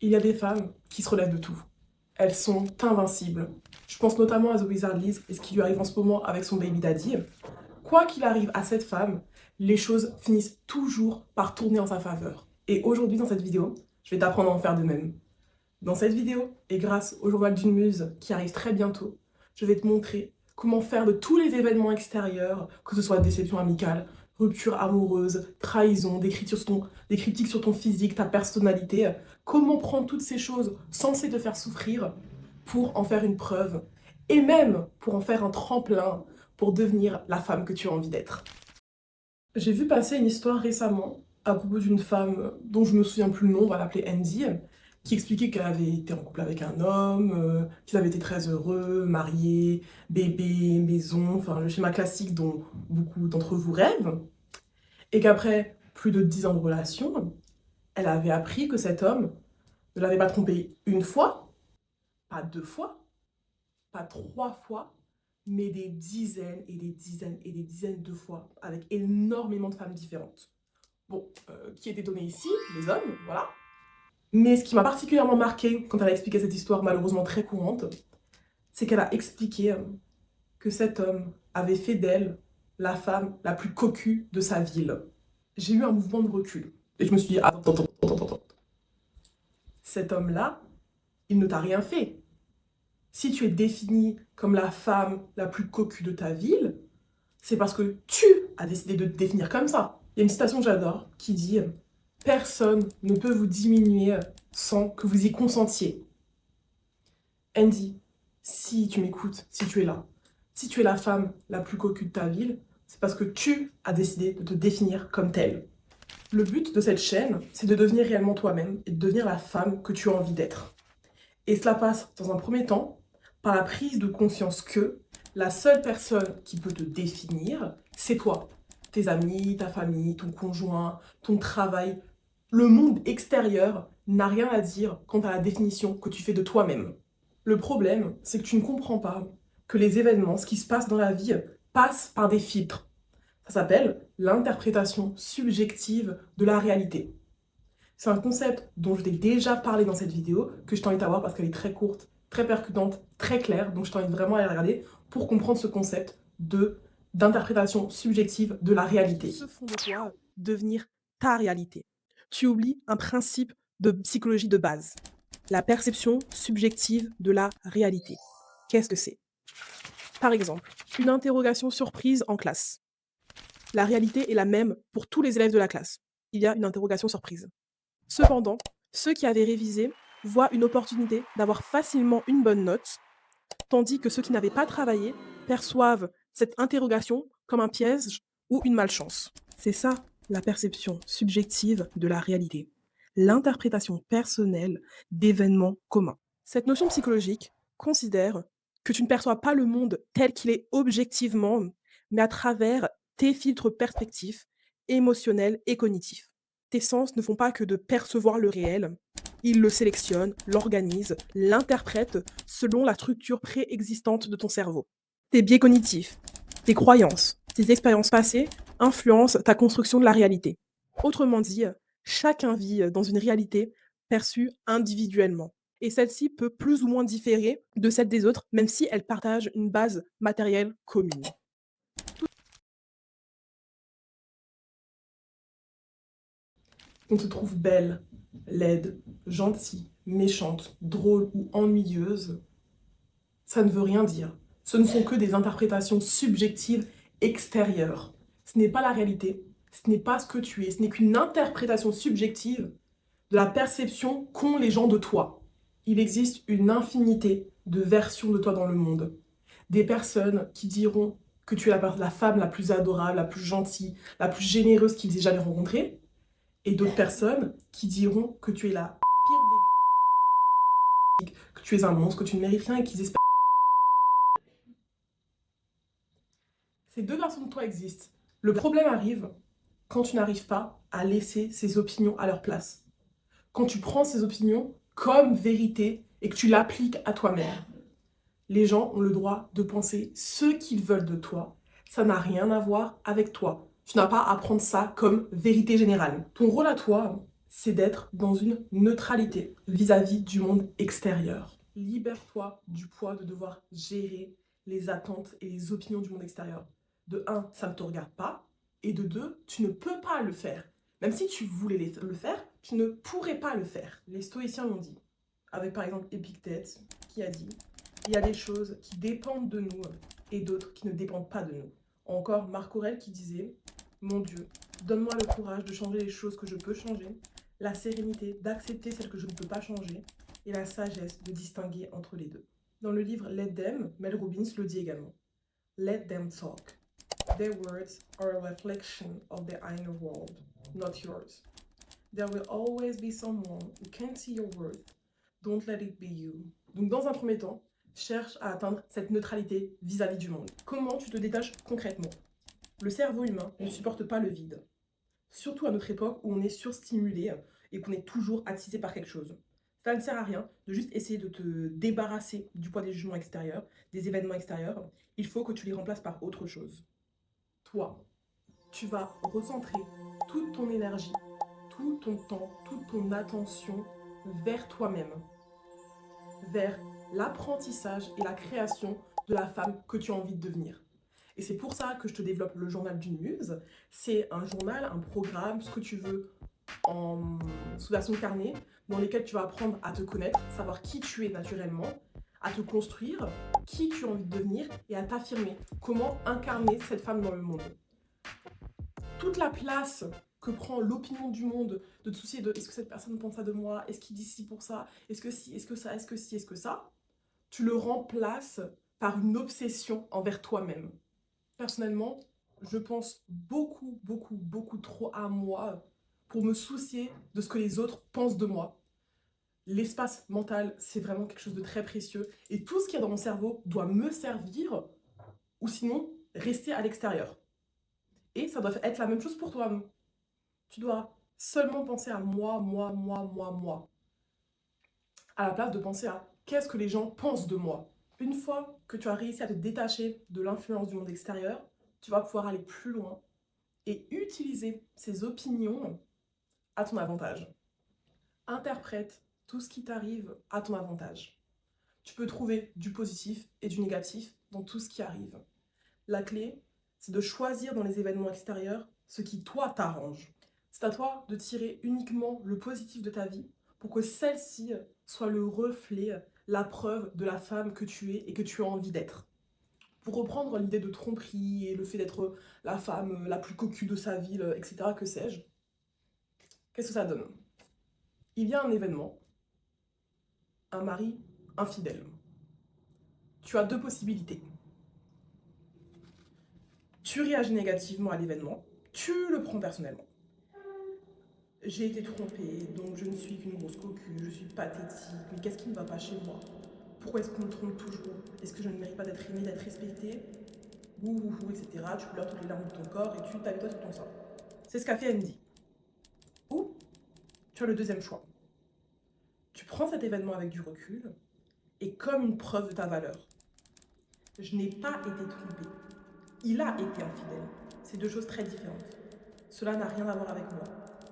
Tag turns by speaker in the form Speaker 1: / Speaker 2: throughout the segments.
Speaker 1: Il y a des femmes qui se relèvent de tout. Elles sont invincibles. Je pense notamment à The Wizard Liz et ce qui lui arrive en ce moment avec son baby daddy. Quoi qu'il arrive à cette femme, les choses finissent toujours par tourner en sa faveur. Et aujourd'hui, dans cette vidéo, je vais t'apprendre à en faire de même. Dans cette vidéo, et grâce au journal d'une muse qui arrive très bientôt, je vais te montrer comment faire de tous les événements extérieurs, que ce soit déception amicale, rupture amoureuse, trahison, des critiques sur ton physique, ta personnalité, comment prendre toutes ces choses censées te faire souffrir pour en faire une preuve, et même pour en faire un tremplin pour devenir la femme que tu as envie d'être. J'ai vu passer une histoire récemment à propos d'une femme dont je me souviens plus le nom, on va l'appeler Andy, qui expliquait qu'elle avait été en couple avec un homme, qu'ils avaient été très heureux, mariés, bébé, maison, enfin le schéma classique dont beaucoup d'entre vous rêvent, et qu'après plus de 10 ans de relation, elle avait appris que cet homme ne l'avait pas trompée une fois, pas deux fois, pas trois fois, mais des dizaines et des dizaines et des dizaines de fois, avec énormément de femmes différentes. Bon, qui est étonné ici? Les hommes, voilà. Mais ce qui m'a particulièrement marqué quand elle a expliqué cette histoire malheureusement très courante, c'est qu'elle a expliqué que cet homme avait fait d'elle la femme la plus cocue de sa ville. J'ai eu un mouvement de recul. Et je me suis dit, attends. Cet homme-là, il ne t'a rien fait. Si tu es définie comme la femme la plus cocue de ta ville, c'est parce que tu as décidé de te définir comme ça. Il y a une citation que j'adore qui dit personne ne peut vous diminuer sans que vous y consentiez. Andy, si tu m'écoutes, si tu es là, si tu es la femme la plus cocue de ta ville, c'est parce que tu as décidé de te définir comme telle. Le but de cette chaîne, c'est de devenir réellement toi-même et de devenir la femme que tu as envie d'être. Et cela passe, dans un premier temps, par la prise de conscience que la seule personne qui peut te définir, c'est toi. Tes amis, ta famille, ton conjoint, ton travail. Le monde extérieur n'a rien à dire quant à la définition que tu fais de toi-même. Le problème, c'est que tu ne comprends pas que les événements, ce qui se passe dans la vie, passent par des filtres. Ça s'appelle l'interprétation subjective de la réalité. C'est un concept dont je t'ai déjà parlé dans cette vidéo, que je t'invite à voir parce qu'elle est très courte, très percutante, très claire, donc je t'invite vraiment à la regarder pour comprendre ce concept d'interprétation subjective de la réalité. Ce fond de toi, devenir ta réalité. Tu oublies un principe de psychologie de base, la perception subjective de la réalité. Qu'est-ce que c'est? Par exemple, une interrogation surprise en classe. La réalité est la même pour tous les élèves de la classe. Il y a une interrogation surprise. Cependant, ceux qui avaient révisé voient une opportunité d'avoir facilement une bonne note, tandis que ceux qui n'avaient pas travaillé perçoivent cette interrogation comme un piège ou une malchance. C'est ça, la perception subjective de la réalité, l'interprétation personnelle d'événements communs. Cette notion psychologique considère que tu ne perçois pas le monde tel qu'il est objectivement, mais à travers tes filtres perspectifs, émotionnels et cognitifs. Tes sens ne font pas que de percevoir le réel, ils le sélectionnent, l'organisent, l'interprètent selon la structure préexistante de ton cerveau. Tes biais cognitifs, tes croyances, tes expériences passées influencent ta construction de la réalité. Autrement dit, chacun vit dans une réalité perçue individuellement. Et celle-ci peut plus ou moins différer de celle des autres, même si elles partagent une base matérielle commune. On te trouve belle, laide, gentille, méchante, drôle ou ennuyeuse, ça ne veut rien dire. Ce ne sont que des interprétations subjectives extérieures. Ce n'est pas la réalité, ce n'est pas ce que tu es, ce n'est qu'une interprétation subjective de la perception qu'ont les gens de toi. Il existe une infinité de versions de toi dans le monde. Des personnes qui diront que tu es la femme la plus adorable, la plus gentille, la plus généreuse qu'ils aient jamais rencontrée, et d'autres personnes qui diront que tu es la pire des gars, que tu es un monstre, que tu ne mérites rien et qu'ils espèrent. Ces deux versions de toi existent. Le problème arrive quand tu n'arrives pas à laisser ces opinions à leur place. Quand tu prends ces opinions comme vérité et que tu l'appliques à toi-même. Les gens ont le droit de penser ce qu'ils veulent de toi. Ça n'a rien à voir avec toi. Tu n'as pas à prendre ça comme vérité générale. Ton rôle à toi, c'est d'être dans une neutralité vis-à-vis du monde extérieur. Libère-toi du poids de devoir gérer les attentes et les opinions du monde extérieur. De un, ça ne te regarde pas, et de deux, tu ne peux pas le faire. Même si tu voulais le faire, tu ne pourrais pas le faire. Les stoïciens l'ont dit, avec par exemple Épictète qui a dit il y a des choses qui dépendent de nous et d'autres qui ne dépendent pas de nous. Encore Marc Aurèle qui disait mon Dieu, donne-moi le courage de changer les choses que je peux changer, la sérénité d'accepter celles que je ne peux pas changer et la sagesse de distinguer entre les deux. Dans le livre Let Them, Mel Robbins le dit également. Let them talk. Their words are a reflection of their inner world, not yours. There will always be someone who can see your worth. Don't let it be you. Donc dans un premier temps, cherche à atteindre cette neutralité vis-à-vis du monde. Comment tu te détaches concrètement? Le cerveau humain ne supporte pas le vide. Surtout à notre époque où on est surstimulé et qu'on est toujours attisé par quelque chose. Ça ne sert à rien de juste essayer de te débarrasser du poids des jugements extérieurs, des événements extérieurs. Il faut que tu les remplaces par autre chose. Toi, tu vas recentrer toute ton énergie, tout ton temps, toute ton attention vers toi-même, vers l'apprentissage et la création de la femme que tu as envie de devenir. Et c'est pour ça que je te développe le journal d'une muse. C'est un journal, un programme, ce que tu veux, sous version carnet, dans lesquels tu vas apprendre à te connaître, savoir qui tu es naturellement, à te construire, qui tu as envie de devenir et à t'affirmer. Comment incarner cette femme dans le monde. Toute la place que prend l'opinion du monde de te soucier de est-ce que cette personne pense ça de moi, est-ce qu'il dit ci pour ça, est-ce que si, est-ce que ça, est-ce que si, est-ce que ça, tu le remplaces par une obsession envers toi-même. Personnellement, je pense beaucoup, beaucoup, beaucoup trop à moi pour me soucier de ce que les autres pensent de moi. L'espace mental, c'est vraiment quelque chose de très précieux. Et tout ce qu'il y a dans mon cerveau doit me servir, ou sinon, rester à l'extérieur. Et ça doit être la même chose pour toi. Tu dois seulement penser à moi, moi, moi, moi, moi. À la place de penser à qu'est-ce que les gens pensent de moi. Une fois que tu as réussi à te détacher de l'influence du monde extérieur, tu vas pouvoir aller plus loin et utiliser ces opinions à ton avantage. Interprète tout ce qui t'arrive à ton avantage. Tu peux trouver du positif et du négatif dans tout ce qui arrive. La clé, c'est de choisir dans les événements extérieurs ce qui, toi, t'arrange. C'est à toi de tirer uniquement le positif de ta vie pour que celle-ci soit le reflet, la preuve de la femme que tu es et que tu as envie d'être. Pour reprendre l'idée de tromperie et le fait d'être la femme la plus cocu de sa ville, etc., que sais-je, qu'est-ce que ça donne? Il y a un événement, un mari infidèle. Tu as deux possibilités. Tu réagis négativement à l'événement, tu le prends personnellement. J'ai été trompée, donc je ne suis qu'une grosse cocu, je suis pathétique, mais qu'est-ce qui ne va pas chez moi? Pourquoi est-ce qu'on me trompe toujours? Est-ce que je ne mérite pas d'être aimée, d'être respectée? Etc. Tu pleures toutes les larmes de ton corps et tu tapes toi sur ton sort. C'est ce qu'a fait Andy. Ou tu as le deuxième choix. Tu prends cet événement avec du recul et comme une preuve de ta valeur. Je n'ai pas été trompée. Il a été infidèle. C'est deux choses très différentes. Cela n'a rien à voir avec moi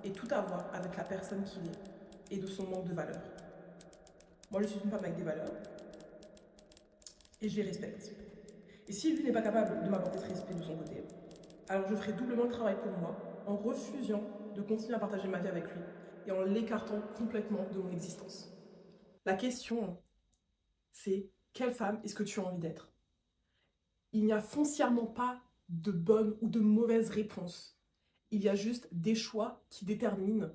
Speaker 1: et tout à voir avec la personne qu'il est et de son manque de valeur. Moi, je suis une femme avec des valeurs et je les respecte. Et si lui n'est pas capable de m'apporter ce respect de son côté, alors je ferai doublement le travail pour moi en refusant de continuer à partager ma vie avec lui et en l'écartant complètement de mon existence. La question, c'est quelle femme est-ce que tu as envie d'être? Il n'y a foncièrement pas de bonne ou de mauvaise réponse. Il y a juste des choix qui déterminent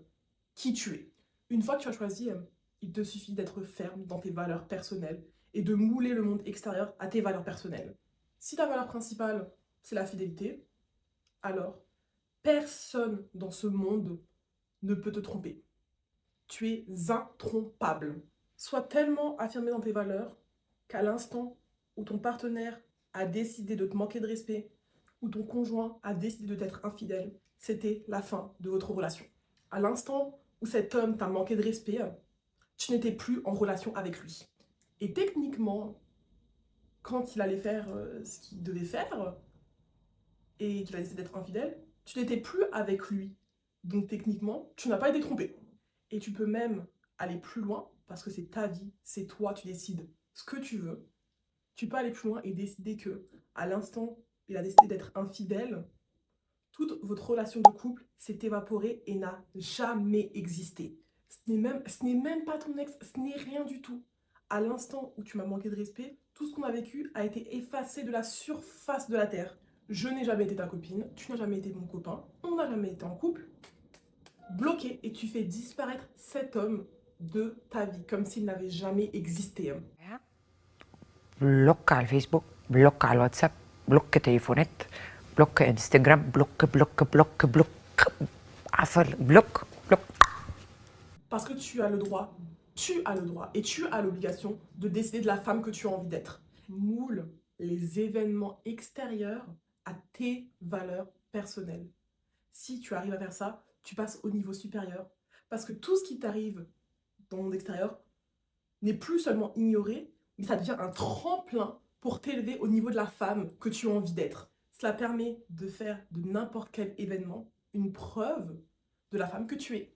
Speaker 1: qui tu es. Une fois que tu as choisi, il te suffit d'être ferme dans tes valeurs personnelles et de mouler le monde extérieur à tes valeurs personnelles. Si ta valeur principale, c'est la fidélité, alors personne dans ce monde ne peut te tromper. Tu es intrompable. Sois tellement affirmé dans tes valeurs qu'à l'instant où ton partenaire a décidé de te manquer de respect, ou ton conjoint a décidé de t'être infidèle, c'était la fin de votre relation. À l'instant où cet homme t'a manqué de respect, tu n'étais plus en relation avec lui. Et techniquement, quand il allait faire ce qu'il devait faire, et qu'il a décidé d'être infidèle, tu n'étais plus avec lui. Donc techniquement, tu n'as pas été trompé. Et tu peux même aller plus loin, parce que c'est ta vie, c'est toi, tu décides ce que tu veux. Tu peux aller plus loin et décider que, à l'instant où il a décidé d'être infidèle, toute votre relation de couple s'est évaporée et n'a jamais existé. Ce n'est même pas ton ex, ce n'est rien du tout. À l'instant où tu m'as manqué de respect, tout ce qu'on a vécu a été effacé de la surface de la terre. Je n'ai jamais été ta copine, tu n'as jamais été mon copain, on n'a jamais été en couple. Bloqué, et tu fais disparaître cet homme de ta vie, comme s'il n'avait jamais existé.
Speaker 2: Blocca al Facebook, blocca al WhatsApp, blocca telefonet, blocca Instagram, bloc.
Speaker 1: Parce que tu as le droit et tu as l'obligation de décider de la femme que tu as envie d'être. Moule les événements extérieurs à tes valeurs personnelles. Si tu arrives à faire ça, tu passes au niveau supérieur. Parce que tout ce qui t'arrive dans le monde extérieur n'est plus seulement ignoré, mais ça devient un tremplin pour t'élever au niveau de la femme que tu as envie d'être. Cela permet de faire de n'importe quel événement une preuve de la femme que tu es.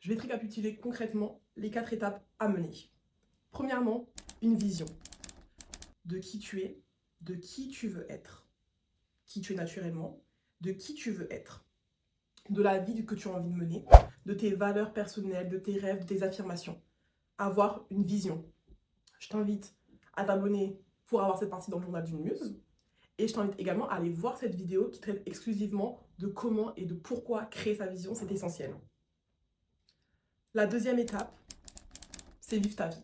Speaker 1: Je vais te récapituler concrètement les 4 étapes à mener. Premièrement, une vision de qui tu es, de qui tu veux être, qui tu es naturellement, de qui tu veux être, de la vie que tu as envie de mener, de tes valeurs personnelles, de tes rêves, de tes affirmations. Avoir une vision. Je t'invite à t'abonner pour avoir cette partie dans le journal d'une muse. Et je t'invite également à aller voir cette vidéo qui traite exclusivement de comment et de pourquoi créer sa vision, c'est essentiel. La deuxième étape, c'est vivre ta vie.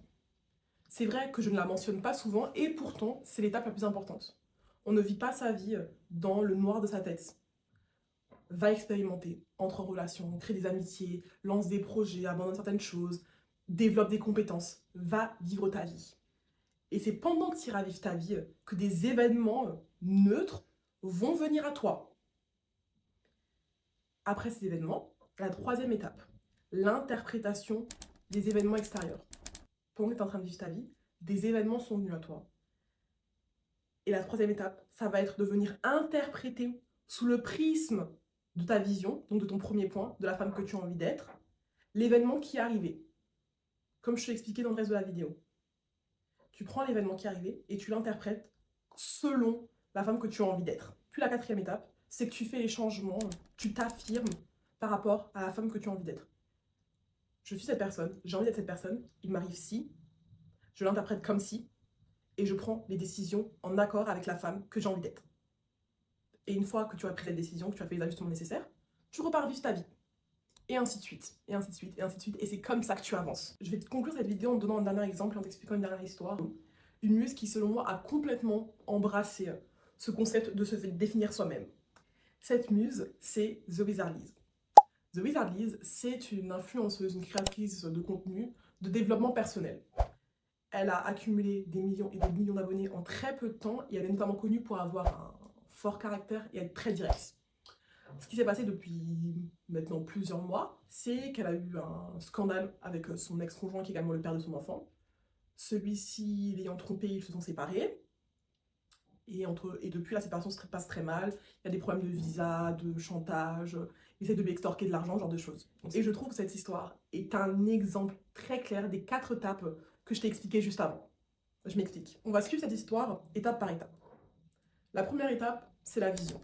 Speaker 1: C'est vrai que je ne la mentionne pas souvent et pourtant, c'est l'étape la plus importante. On ne vit pas sa vie dans le noir de sa tête. Va expérimenter, entre en relation, crée des amitiés, lance des projets, abandonne certaines choses, développe des compétences, va vivre ta vie. Et c'est pendant que tu iras vivre ta vie que des événements neutres vont venir à toi. Après ces événements, la troisième étape, l'interprétation des événements extérieurs. Pendant que tu es en train de vivre ta vie, des événements sont venus à toi. Et la troisième étape, ça va être de venir interpréter sous le prisme de ta vision, donc de ton premier point, de la femme que tu as envie d'être, l'événement qui est arrivé. Comme je te l'ai expliqué dans le reste de la vidéo. Tu prends l'événement qui est arrivé et tu l'interprètes selon la femme que tu as envie d'être. Puis la quatrième étape, c'est que tu fais les changements, tu t'affirmes par rapport à la femme que tu as envie d'être. Je suis cette personne, j'ai envie d'être cette personne, il m'arrive ci, je l'interprète comme ci, et je prends les décisions en accord avec la femme que j'ai envie d'être. Et une fois que tu as pris cette décision, que tu as fait les ajustements nécessaires, tu repars vivre ta vie. Et ainsi de suite, et ainsi de suite, et ainsi de suite. Et c'est comme ça que tu avances. Je vais te conclure cette vidéo en te donnant un dernier exemple et en t'expliquant une dernière histoire. Une muse qui, selon moi, a complètement embrassé ce concept de se définir soi-même. Cette muse, c'est The Wizard Liz. The Wizard Liz, c'est une influenceuse, une créatrice de contenu, de développement personnel. Elle a accumulé des millions et des millions d'abonnés en très peu de temps et elle est notamment connue pour avoir un fort caractère et être très directe. Ce qui s'est passé depuis maintenant plusieurs mois, c'est qu'elle a eu un scandale avec son ex-conjoint qui est également le père de son enfant. Celui-ci l'ayant trompé, ils se sont séparés. Et depuis, la séparation se passe très mal. Il y a des problèmes de visa, de chantage, ils essaient de lui extorquer de l'argent, ce genre de choses. Et je trouve que cette histoire est un exemple très clair des 4 étapes que je t'ai expliquées juste avant. Je m'explique. On va suivre cette histoire étape par étape. La première étape, c'est la vision.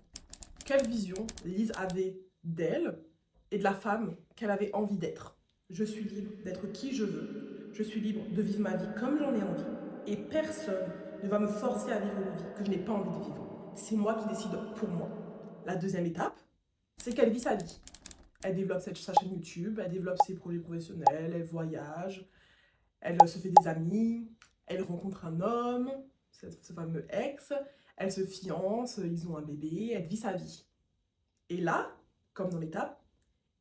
Speaker 1: Quelle vision Liz avait d'elle et de la femme qu'elle avait envie d'être? Je suis libre d'être qui je veux. Je suis libre de vivre ma vie comme j'en ai envie. Et personne ne va me forcer à vivre une vie que je n'ai pas envie de vivre. C'est moi qui décide pour moi. La deuxième étape, c'est qu'elle vit sa vie. Elle développe sa chaîne YouTube, elle développe ses projets professionnels, elle voyage, elle se fait des amis, elle rencontre un homme, ce fameux ex, elle se fiance, ils ont un bébé, elle vit sa vie. Et là, comme dans l'étape,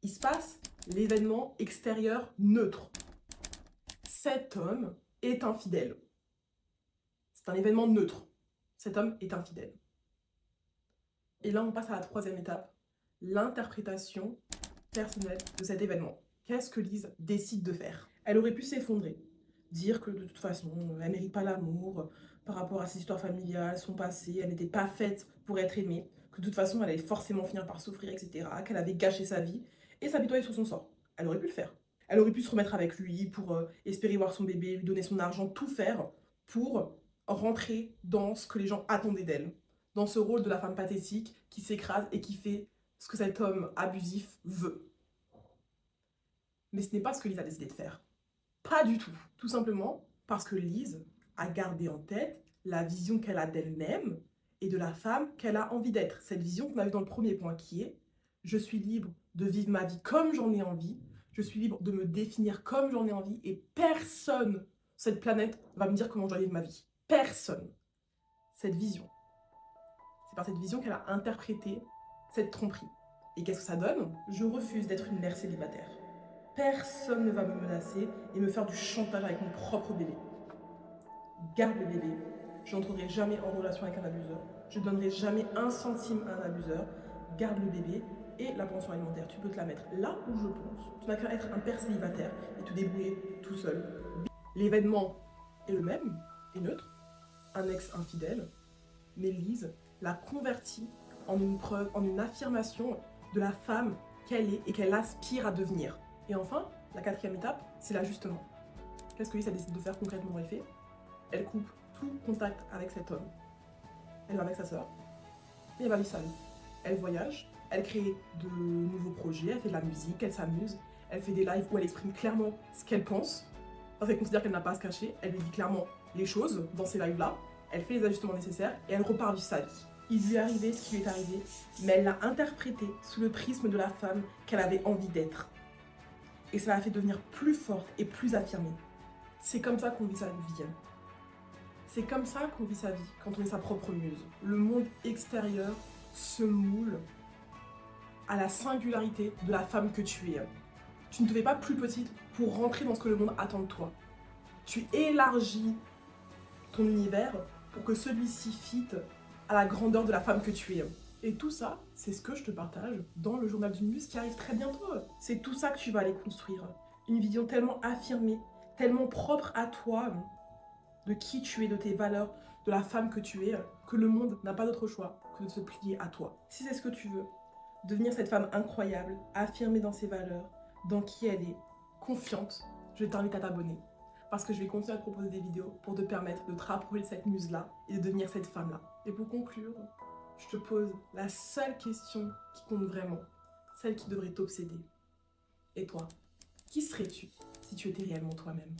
Speaker 1: il se passe l'événement extérieur neutre. Cet homme est infidèle. C'est un événement neutre. Cet homme est infidèle. Et là, on passe à la troisième étape, l'interprétation personnelle de cet événement. Qu'est-ce que Lise décide de faire? Elle aurait pu s'effondrer, dire que de toute façon, elle ne mérite pas l'amour par rapport à ses histoires familiales, son passé, elle n'était pas faite pour être aimée, que de toute façon, elle allait forcément finir par souffrir, etc., qu'elle avait gâché sa vie et s'apitoyer sur son sort. Elle aurait pu le faire. Elle aurait pu se remettre avec lui pour espérer voir son bébé, lui donner son argent, tout faire pour rentrer dans ce que les gens attendaient d'elle. Dans ce rôle de la femme pathétique qui s'écrase et qui fait ce que cet homme abusif veut. Mais ce n'est pas ce que Lise a décidé de faire. Pas du tout. Tout simplement parce que Lise a gardé en tête la vision qu'elle a d'elle-même et de la femme qu'elle a envie d'être. Cette vision qu'on a vue dans le premier point qui est « Je suis libre de vivre ma vie comme j'en ai envie, je suis libre de me définir comme j'en ai envie et personne sur cette planète va me dire comment je dois vivre ma vie. Personne. » Cette vision. C'est par cette vision qu'elle a interprété cette tromperie. Et qu'est-ce que ça donne? Je refuse d'être une mère célibataire. Personne ne va me menacer et me faire du chantage avec mon propre bébé. Garde le bébé. Je n'entrerai jamais en relation avec un abuseur. Je ne donnerai jamais un centime à un abuseur. Garde le bébé et la pension alimentaire. Tu peux te la mettre là où je pense. Tu n'as qu'à être un père célibataire et te débrouiller tout seul. L'événement est le même, est neutre. Un ex infidèle. Mais Lise l'a converti en une preuve, en une affirmation de la femme qu'elle est et qu'elle aspire à devenir. Et enfin, la quatrième étape, c'est l'ajustement. Qu'est-ce que Lise a décidé de faire concrètement dans les faits? Elle coupe tout contact avec cet homme. Elle va avec sa sœur et elle va vivre sa vie. Elle voyage, elle crée de nouveaux projets, elle fait de la musique, elle s'amuse, elle fait des lives où elle exprime clairement ce qu'elle pense, parce qu'elle considère qu'elle n'a pas à se cacher, elle lui dit clairement les choses dans ces lives-là, elle fait les ajustements nécessaires et elle repart vivre sa vie. Il lui est arrivé ce qui lui est arrivé, mais elle l'a interprété sous le prisme de la femme qu'elle avait envie d'être. Et ça l'a fait devenir plus forte et plus affirmée. C'est comme ça qu'on vit sa vie. C'est comme ça qu'on vit sa vie, quand on est sa propre muse. Le monde extérieur se moule à la singularité de la femme que tu es. Tu ne te fais pas plus petite pour rentrer dans ce que le monde attend de toi. Tu élargis ton univers pour que celui-ci fitte à la grandeur de la femme que tu es. Et tout ça, c'est ce que je te partage dans le journal d'une muse qui arrive très bientôt. C'est tout ça que tu vas aller construire. Une vision tellement affirmée, tellement propre à toi, de qui tu es, de tes valeurs, de la femme que tu es, que le monde n'a pas d'autre choix que de se plier à toi. Si c'est ce que tu veux, devenir cette femme incroyable, affirmée dans ses valeurs, dans qui elle est, confiante, je t'invite à t'abonner. Parce que je vais continuer à te proposer des vidéos pour te permettre de te rapprocher de cette muse-là et de devenir cette femme-là. Et pour conclure, je te pose la seule question qui compte vraiment, celle qui devrait t'obséder. Et toi, qui serais-tu si tu étais réellement toi-même ?